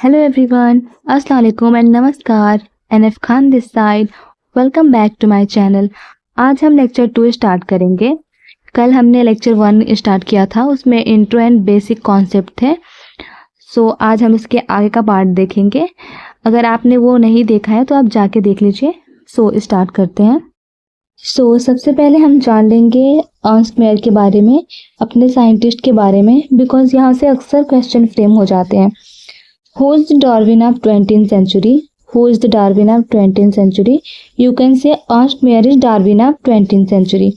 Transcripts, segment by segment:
Hello everyone, अस्सलाम वालेकुम and नमस्कार। NF Khan this side. Welcome back to my channel. आज हम लेक्चर 2 स्टार्ट करेंगे। कल हमने लेक्चर 1 स्टार्ट किया था, उसमें इंट्रो एंड बेसिक कॉन्सेप्ट थे। सो आज हम इसके आगे का पार्ट देखेंगे। अगर आपने वो नहीं देखा है तो आप जाके देख लीजिए। सो स्टार्ट करते हैं। सबसे पहले हम जान लेंगे अर्नस्ट मेयर के बारे में, अपने साइंटिस्ट के बारे में, बिकॉज यहाँ से अक्सर क्वेश्चन फ्रेम हो जाते हैं। Who is the Darwin of 20th century? Who is the Darwin of 20th century? You can say Ernst Mayr is Darwin of 20th century.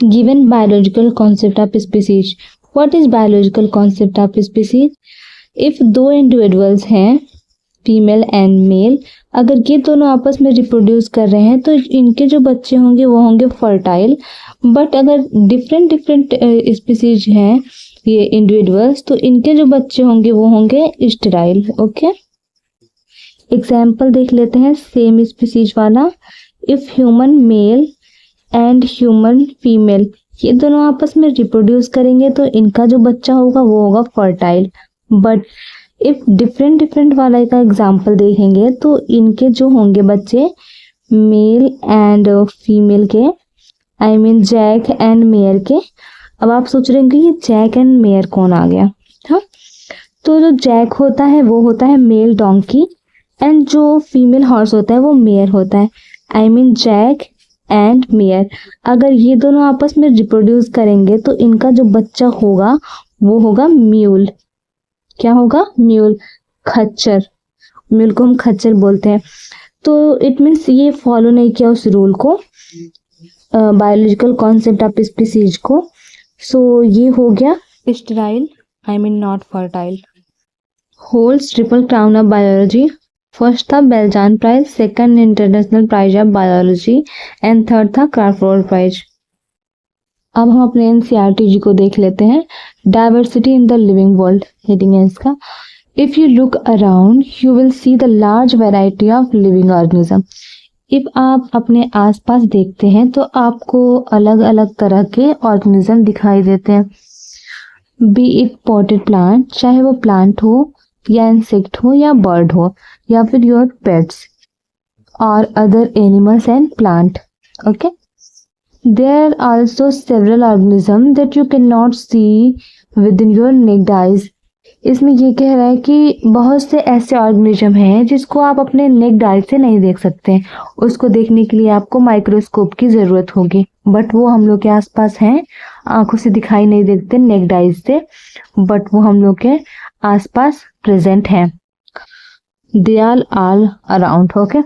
Given biological concept of species. What is biological concept of species? If दो individuals हैं, female and mail, अगर ये दोनों आपस में reproduce कर रहे हैं तो इनके जो बच्चे होंगे वो होंगे फर्टाइल। बट अगर डिफरेंट स्पीसीज हैं ये इंडिविजुअल्स, तो इनके जो बच्चे होंगे वो होंगे स्टेराइल। ओके, एग्जाम्पल देख लेते हैं सेम स्पीसीज वाला। If human male and human female, ये दोनों आपस में रिप्रोड्यूस करेंगे तो इनका जो बच्चा होगा वो होगा फर्टाइल। बट इफ डिफरेंट वाला का एग्जाम्पल देखेंगे तो इनके जो होंगे बच्चे मेल एंड फीमेल के, I mean jack and mare के। अब आप सोच रहे हैं कि ये जैक एंड मेयर कौन आ गया। हाँ, तो जो जैक होता है वो होता है मेल डोंकी एंड जो फीमेल हॉर्स होता है वो मेयर होता है, I mean jack and mare. अगर ये दोनों आपस में रिप्रोड्यूस करेंगे तो इनका जो बच्चा होगा वो होगा म्यूल। क्या होगा? म्यूल, खच्चर। म्यूल को हम खच्चर बोलते हैं। तो इट मीन्स ये फॉलो नहीं किया उस रूल को, बायोलॉजिकल कॉन्सेप्ट ऑफ स्पीसीज को। सो ये हो गया sterile, I mean not fertile. Holds triple crown of biology. First था Balzan prize, second international prize of biology and third था क्राफोर्ड प्राइज। अब हम अपने एनसीईआरटी को देख लेते हैं। Diversity in the living world heading है इसका। If you look around you will see the large variety of living organism. If आप अपने आसपास देखते हैं तो आपको अलग अलग तरह के ऑर्गेनिज्म दिखाई देते हैं। बी इट पॉटेड प्लांट, चाहे वो प्लांट हो या इंसेक्ट हो या बर्ड हो या फिर योर पेट्स और other animals and plant. Okay, there are also several organism that you can not see within your naked eyes. इसमें ये कह रहा है कि बहुत से ऐसे ऑर्गेनिज्म हैं जिसको आप अपने नेक्ड आई से नहीं देख सकते। उसको देखने के लिए आपको माइक्रोस्कोप की ज़रूरत होगी, बट वो हम लोग के आसपास हैं। आंखों से दिखाई नहीं देते नेक्ड आइज से, बट वो हम लोग के आसपास प्रेजेंट हैं। They are all around. Okay,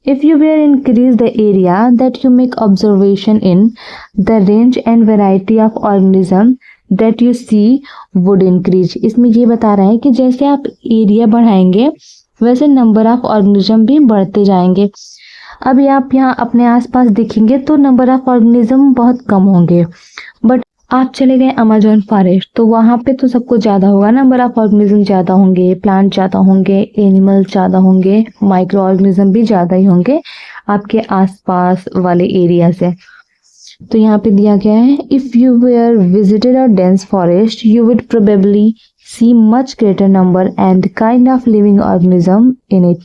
if you were increase the area that you make observation in, the range and variety of organism that you see would increase. इसमें ये बता रहा है कि जैसे आप एरिया बढ़ाएंगे वैसे नंबर ऑफ ऑर्गेनिज्म भी बढ़ते जाएंगे। अभी आप यहाँ अपने आसपास देखेंगे तो नंबर ऑफ ऑर्गेनिज्म बहुत कम होंगे, बट आप चले गए अमेज़न फॉरेस्ट तो वहाँ पे तो सब कुछ ज़्यादा होगा, नंबर ऑफ ऑर्गेनिज्म ज़्यादा होंगे, प्लांट ज़्यादा होंगे, एनिमल ज़्यादा होंगे, माइक्रो ऑर्गेनिज्म भी ज़्यादा ही होंगे आपके आसपास वाले एरिया से। तो यहाँ पे दिया गया है, if you were visited a dense forest you would probably see much greater number and kind of living organism in it.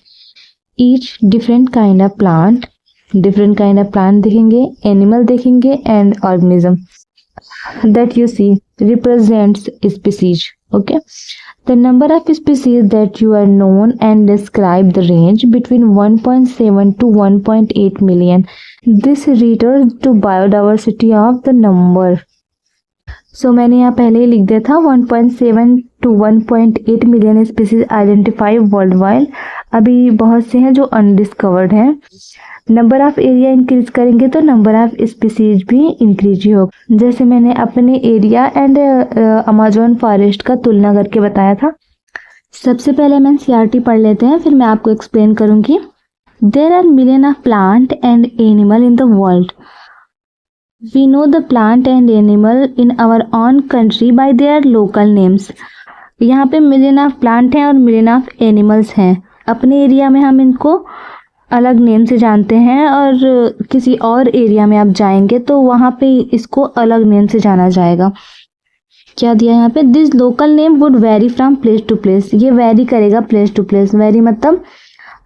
Each different kind of plant देखेंगे, एनिमल देखेंगे and organism that you see represents species. Okay, the number of species that you are known and describe the range between 1.7 to 1.8 million. This refers to biodiversity of the number. So मैंने यहाँ पहले ही लिख दिया था 1.7 to 1.8 million species identify world wide. अभी बहुत से हैं जो अनडिस्कवर्ड हैं। नंबर ऑफ एरिया इंक्रीज करेंगे तो नंबर ऑफ स्पीसीज भी इंक्रीज ही होगा। जैसे मैंने अपने एरिया एंड अमेज़न फॉरेस्ट का तुलना करके बताया था। सबसे पहले हम एनसीईआरटी पढ़ लेते हैं, फिर मैं आपको एक्सप्लेन करूंगी। There are million of plant and animal in the world. We know the plant and animal in our own country by their local names. यहाँ पे मिलियन ऑफ प्लांट हैं और मिलियन ऑफ एनिमल्स हैं। अपने area में हम इनको अलग नेम से जानते हैं और किसी और एरिया में आप जाएंगे तो वहाँ पे इसको अलग नेम से जाना जाएगा। क्या दिया यहाँ पे, this local name would vary from place to place, ये वेरी करेगा प्लेस टू प्लेस, वेरी मतलब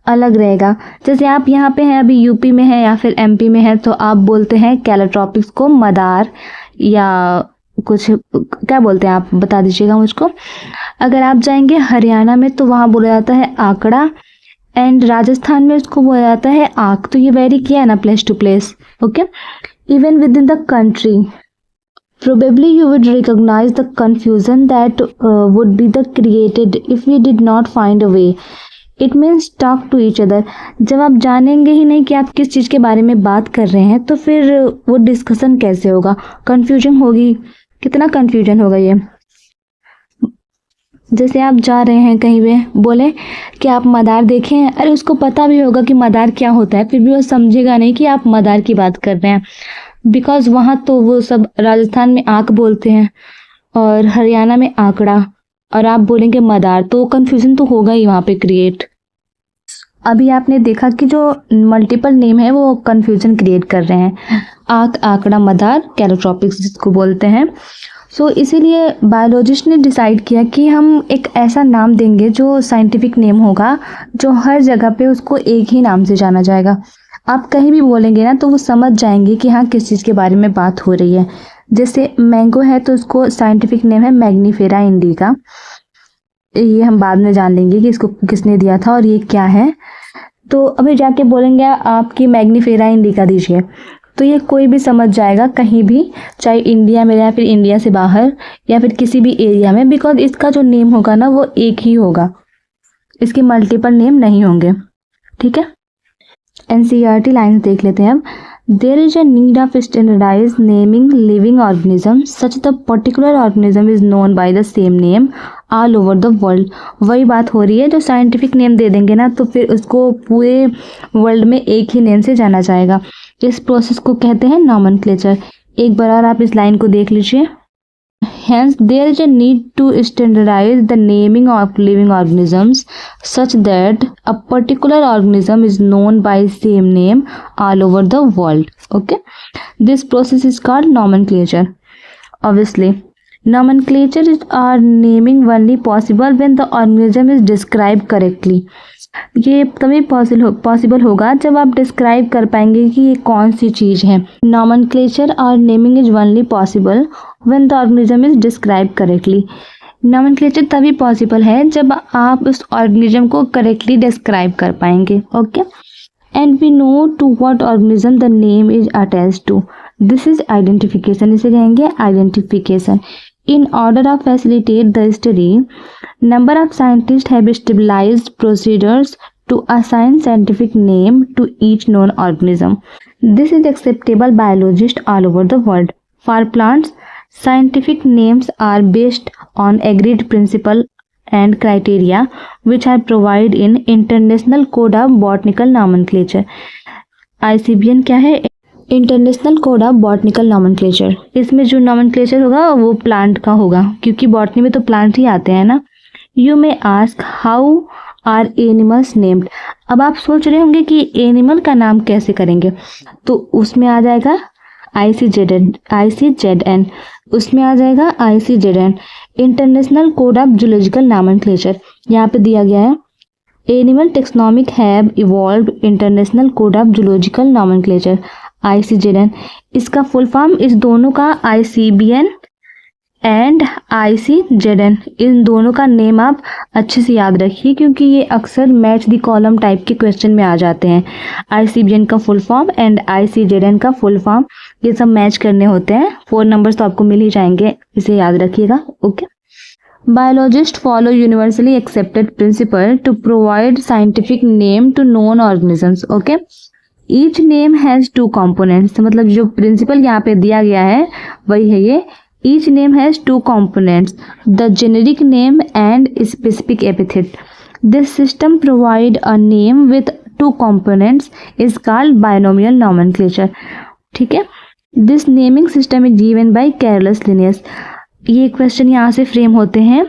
अलग रहेगा। जैसे आप यहाँ पे हैं, अभी यूपी में है या फिर एमपी में है, तो आप बोलते हैं कैलोट्रॉपिक्स को मदार या कुछ, क्या बोलते हैं आप बता दीजिएगा मुझको। अगर आप जाएंगे हरियाणा में तो वहाँ बोला जाता है आंकड़ा, एंड राजस्थान में उसको बोला जाता है आंक। तो ये वेरी किया है ना place to place, okay. Even within the country, probably you would recognize the confusion that would be the created if we did not find a way. It means talk to each other. जब आप जानेंगे ही नहीं कि आप किस चीज़ के बारे में बात कर रहे हैं तो फिर वो डिस्कशन कैसे होगा, कंफ्यूजन होगी, कितना कंफ्यूजन होगा ये। जैसे आप जा रहे हैं कहीं पे, बोले कि आप मदार देखे हैं, अरे उसको पता भी होगा कि मदार क्या होता है, फिर भी वो समझेगा नहीं कि आप मदार की बात कर रहे हैं, बिकॉज वहाँ तो वो सब राजस्थान में आंक बोलते हैं और हरियाणा में आंकड़ा, और आप बोलेंगे मदार, तो कन्फ्यूज़न तो होगा ही वहाँ पे क्रिएट। अभी आपने देखा कि जो मल्टीपल नेम है वो कन्फ्यूजन क्रिएट कर रहे हैं, आंक, आंकड़ा, मदार, कैलोट्रॉपिक्स जिसको बोलते हैं। सो इसीलिए बायोलॉजिस्ट ने डिसाइड किया कि हम एक ऐसा नाम देंगे जो साइंटिफिक नेम होगा, जो हर जगह पे उसको एक ही नाम से जाना जाएगा। आप कहीं भी बोलेंगे ना तो वो समझ जाएंगे कि हाँ किस चीज़ के बारे में बात हो रही है। जैसे मैंगो है तो उसको साइंटिफिक नेम है मैग्नीफेरा इंडिका, ये हम बाद में जान लेंगे कि इसको किसने दिया था और ये क्या है। तो अभी जाके बोलेंगे आपकी मैग्नीफेरा इंडिका दीजिए, तो ये कोई भी समझ जाएगा कहीं भी, चाहे इंडिया में या फिर इंडिया से बाहर या फिर किसी भी एरिया में, बिकॉज इसका जो नेम होगा ना वो एक ही होगा, इसके मल्टीपल नेम नहीं होंगे। ठीक है, एनसीईआरटी लाइन्स देख लेते हैं अब। There is a need of standardize naming living organism such the particular organism is known by the same name all over the world. वही बात हो रही है, जो साइंटिफिक नेम दे देंगे ना तो फिर उसको पूरे वर्ल्ड में एक ही नेम से जाना जाएगा। इस प्रोसेस को कहते हैं नॉमेनक्लेचर। एक बार और आप इस लाइन को देख लीजिए। Hence, there is a need to standardize the naming of living organisms such that a particular organism is known by same name all over the world. Okay, this process is called nomenclature. Obviously, nomenclature is naming only possible when the organism is described correctly. ये तभी possible होगा जब आप describe कर पाएंगे कि ये कौन सी चीज़ है। नॉमेनक्लेचर और naming is only possible when the organism is describe correctly. Nomenclature तभी पॉसिबल है जब आप उस ऑर्गेनिज्म को करेक्टली डिस्क्राइब कर पाएंगे। Okay, and we know to what organism the name is attached to, this is identification, इसे कहेंगे identification. In order to facilitate the study, number of scientists have stabilized procedures to assign scientific name to each known organism. This is acceptable by biologists all over the world. For plants, scientific names are based on agreed principles and criteria which are provided in International Code of Botanical Nomenclature. ICBN क्या है? International code of botanical nomenclature. इसमें जो nomenclature होगा वो plant का होगा, क्योंकि botany में तो प्लांट ही आते हैं ना। You may ask how are animals named. अब आप सोच रहे होंगे कि एनिमल का नाम कैसे करेंगे, तो उसमें आ जाएगा ICZN, उसमें आ जाएगा ICZN, international code of zoological nomenclature. यहाँ पे दिया गया है animal taxonomic have evolved international code of zoological nomenclature ICZN। इसका फुल फॉर्म इस दोनों का ICBN एंड ICZN, इन दोनों का नेम आप अच्छे से याद रखिए क्योंकि ये अक्सर मैच द कॉलम टाइप के क्वेश्चन में आ जाते हैं। ICBN का फुल फॉर्म एंड ICZN का फुल फॉर्म, ये सब मैच करने होते हैं। 4 नंबर्स तो आपको मिल ही जाएंगे, इसे याद रखिएगा। Okay, biologists follow universally accepted principle to provide scientific name to known organisms. Okay, each name has 2 components, मतलब जो प्रिंसिपल यहाँ पे दिया गया है वही है ये। each name has 2 components, the generic name and specific epithet. This system provide a name with 2 components is called binomial nomenclature. ठीक है, this naming system is given by Carolus Linnaeus. ये क्वेश्चन यहाँ से फ्रेम होते हैं।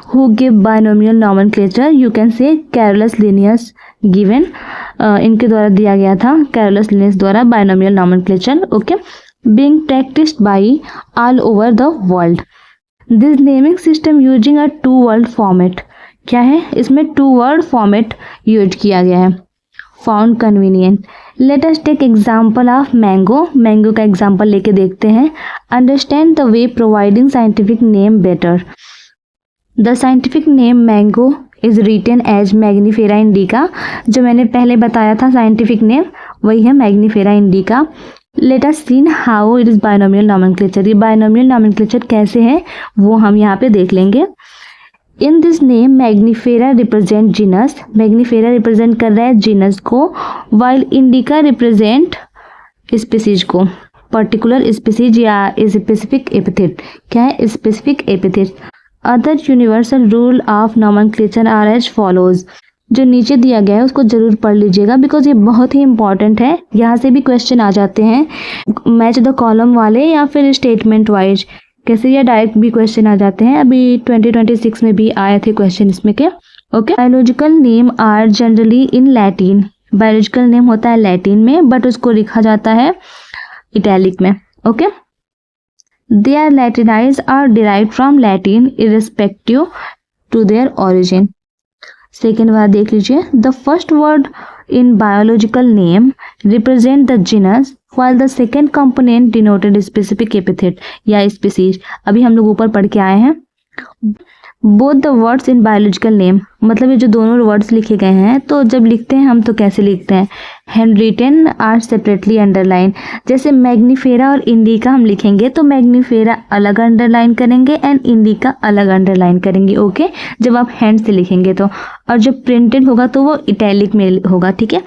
Who give binomial nomenclature? You can say Carolus Linnaeus given, इनके द्वारा दिया गया था, कैरोलस लिनियस द्वारा binomial nomenclature. Okay, being practised by all over the world. This naming system using a 2 word format, क्या है इसमें 2 वर्ड फॉर्मेट यूज किया गया है, found convenient. Let us take example of mango, mango का example लेके देखते हैं। Understand the way providing scientific name better. The scientific name mango is written as Mangifera indica, जो मैंने पहले बताया था साइंटिफिक नेम वही है Mangifera indica. Let us seen how it is binomial nomenclature, ये बायनोमियल नॉमेनक्लेचर कैसे है वो हम यहाँ पे देख लेंगे। In this name Mangifera represent genus, Mangifera represent कर रहा है जीनस को, वाइल इंडिका रिप्रेजेंट स्पीसीज को, पर्टिकुलर स्पीसीज या स्पेसिफिक एपिथेट, क्या है specific epithet. Other universal rule of nomenclature are as follows, जो नीचे दिया गया है उसको जरूर पढ़ लीजिएगा बिकॉज ये बहुत ही इंपॉर्टेंट है, यहाँ से भी क्वेश्चन आ जाते हैं मैच द कॉलम वाले या फिर स्टेटमेंट वाइज, कैसे या डायरेक्ट भी क्वेश्चन आ जाते हैं। अभी 2026 में भी आए थे क्वेश्चन इसमें के। Okay, biological name are generally in Latin, biological name होता है लैटिन में बट उसको लिखा जाता है इटैलिक में। Okay, they are Latinize are derived from Latin irrespective to their origin. Second वाला देख लीजिए, the first word in biological name represent the genus while the second component denoted specific epithet या species। अभी हम लोग ऊपर पढ़ के आए हैं both the words in biological name, मतलब ये जो दोनों वर्ड्स लिखे गए हैं तो जब लिखते हैं हम तो कैसे लिखते हैं, handwritten are separately underline। जैसे मैग्नीफेरा और इंडिका हम लिखेंगे तो मैग्नीफेरा अलग अंडरलाइन करेंगे एंड इंडिका अलग अंडरलाइन करेंगे। ओके, जब आप हैंड से लिखेंगे तो, और जब प्रिंटेड होगा तो वो इटैलिक में होगा। ठीक है,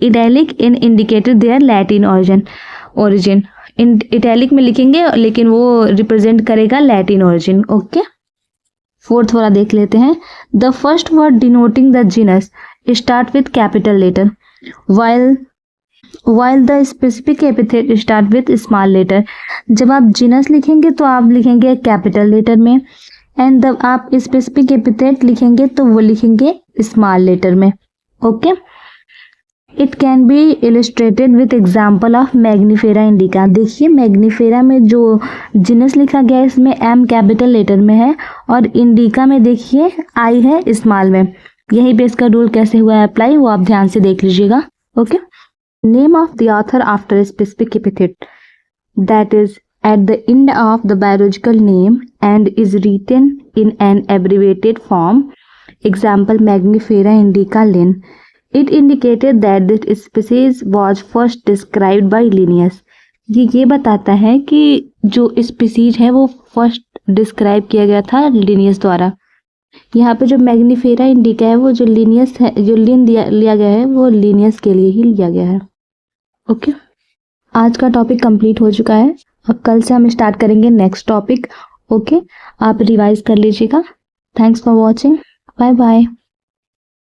italic in indicated their Latin origin, italic में लिखेंगे लेकिन वो रिप्रेजेंट करेगा लैटिन ओरिजिन। ओके, फोर्थ वाला देख लेते हैं। The first word denoting the genus start with capital letter while the specific epithet start with small letter. जब आप जीनस लिखेंगे तो आप लिखेंगे कैपिटल लेटर में एंड जब आप स्पेसिफिक एपिथेट लिखेंगे तो वो लिखेंगे स्मॉल लेटर में। Okay, it can be illustrated with example of Mangifera indica. देखिए मैग्नीफेरा में जो जीनस लिखा गया है इसमें एम कैपिटल लेटर में है और इंडिका में देखिए आई है स्मॉल में। यही पे इसका रूल कैसे हुआ है अप्लाई वो आप ध्यान से देख लीजिएगा। Okay, name of the author after specific epithet that is at the end of the biological name and is written in an abbreviated form. Example, Magnifera indica Linn. It indicated that this species was first described by Linnaeus. ये बताता है कि जो species है वो first describe किया गया था लिनियस द्वारा। यहाँ पे जो मैग्नीफेरा इंडिका है वो जो लिनियस है, जो लिया गया है वो लिनियस के लिए ही लिया गया है। ओके, आज का टॉपिक कंप्लीट हो चुका है। अब कल से हम स्टार्ट करेंगे नेक्स्ट टॉपिक। ओके, आप रिवाइज कर लीजिएगा। Thanks for watching, bye bye.